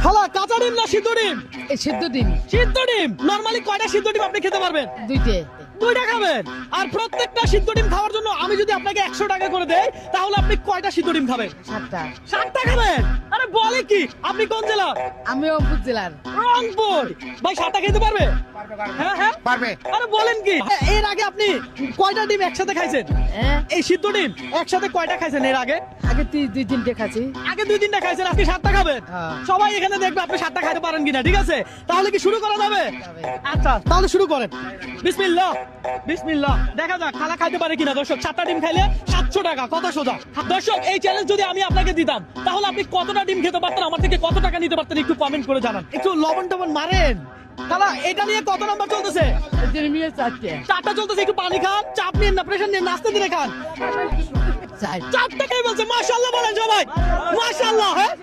খালা কাঁচা ডিম না সিদ্ধ ডিম? এই সিদ্ধ ডিম সিদ্ধ ডিম। নরমালি কয়টা সিদ্ধ ডিম আপনি খেতে পারবেন? দুইটে। দুইটা খাবেন। আর প্রত্যেকটা সিদ্ধ ডিম খাওয়ার জন্য আমি যদি আপনাকে 100 টাকা করে দেই তাহলে আপনি কয়টা সিদ্ধ ডিম খাবেন? 7টা। 7টা খাবেন? আরে বলে কি, আপনি কোন জেলা? আমি রংপুর জেলার। রংপুর। ভাই 7টা খেতে পারবে? হ্যাঁ হ্যাঁ পারবে। আরে বলেন কি, এর আগে আপনি কয়টা ডিম একসাথে খাইছেন? হ্যাঁ, এই সিদ্ধ ডিম একসাথে কয়টা খাইছেন এর আগে? আগে দুই তিনটে খাচ্ছি। আগে 2-3টা খাইছেন, আজকে 7টা খাবেন। হ্যাঁ। সবাই এখানে দেখবে আপনি 7টা খাইতে পারেন কিনা, ঠিক আছে? তাহলে কি শুরু করা যাবে? যাবে। আচ্ছা তাহলে শুরু করেন। বিসমিল্লাহ বিসমিল্লাহ। দেখা যাক খালা খাইতে পারে কিনা। দর্শক 7টা ডিম খাইলে 700 টাকা, কত সোজা। দর্শক এই চ্যালেঞ্জ যদি আমি আপনাকে দিতাম তাহলে আপনি কতটা ডিম খেতে পারতেন, আমার থেকে কত টাকা নিতে পারতেন একটু কমেন্ট করে জানান। একটু লবণ টবণ মারেন। খালা এটা নিয়ে কত নাম্বার চলতেছে? এদের মিলে 4টে। 4টা চলতেছে। একটু পানি খান, চাপ নিন না, প্রেশার নিন, নাস্তা দিলে খান। 4টা খাই বলছে, মাশাআল্লাহ বলেন সবাই, মাশাআল্লাহ। হ্যাঁ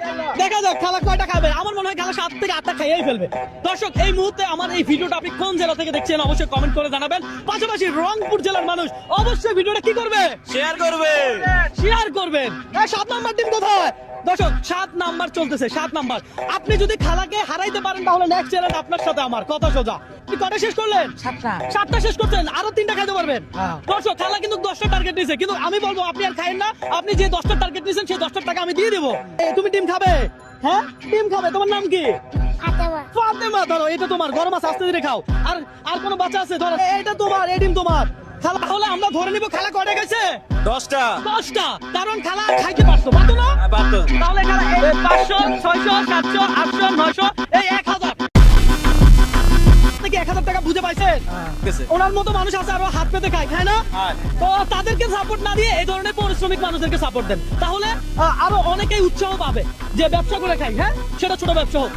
দেখা যাক খালা কয়টা খাবে। আমার মনে হয় খালা 7 থেকে 8টা খাইয়েই ফেলবে। দর্শক এই মুহূর্তে আমার এই ভিডিওটা আপনি কোন জেলা থেকে দেখছেন অবশ্যই কমেন্ট করে জানাবেন। পাশাপাশি রংপুর জেলার মানুষ অবশ্যই ভিডিওটা কি করবে? শেয়ার করবে। শেয়ার করবেন। 7 নাম্বার টিম কোথায়? দর্শক 7 নাম্বার চলতেছে, 7 নাম্বার। আপনি যদি খালাকে হারাইতে পারেন তাহলে নেক্সট চ্যালেঞ্জ আপনার সাথে আমার, কথা সোজা। আপনি কয়টা শেষ করলেন? 7টা। 7টা শেষ করছেন, আরো 3টা খাইতে পারবেন। হ্যাঁ। দর্শক খালা কিন্তু 10টা টার্গেট নিয়েছে, কিন্তু আমি বলবো আপনি আর খাইেন না। আপনি যে 10টা টার্গেট নিয়েছেন সেই 10টা টাকা আমি দিয়ে দেবো। তুমি ডিম খাবে? হ্যাঁ ডিম খাবে। তোমার নাম কি? ফাতেমা। ধরো এটা তোমার, গরম আছে আস্তে ধীরে খাও। আর আর কোনো বাচ্চা আছে? ধরো এটা তোমার, এই ডিম তোমার। খালা তাহলে আমরা ধরে নিব খালা কয়টা খাইছে? 10টা। 10টা। কারণ খালা খাইতে পারতো না? পারতো। তাহলে খালা 500, 600, 700, 800, 900, এই 1000 থেকে 1000 টাকা বুঝে পাইছেন? ওনার মতো মানুষ আছে আরো হাত পেতে খায় না? তো তাদেরকে সাপোর্ট না দিয়ে এই ধরনের পরিশ্রমিক মানুষদেরকে সাপোর্ট দেন, তাহলে আরো অনেকেই উৎসাহ পাবে যে ব্যবসা করে খাই। হ্যাঁ সেটা ছোট ব্যবসা হোক।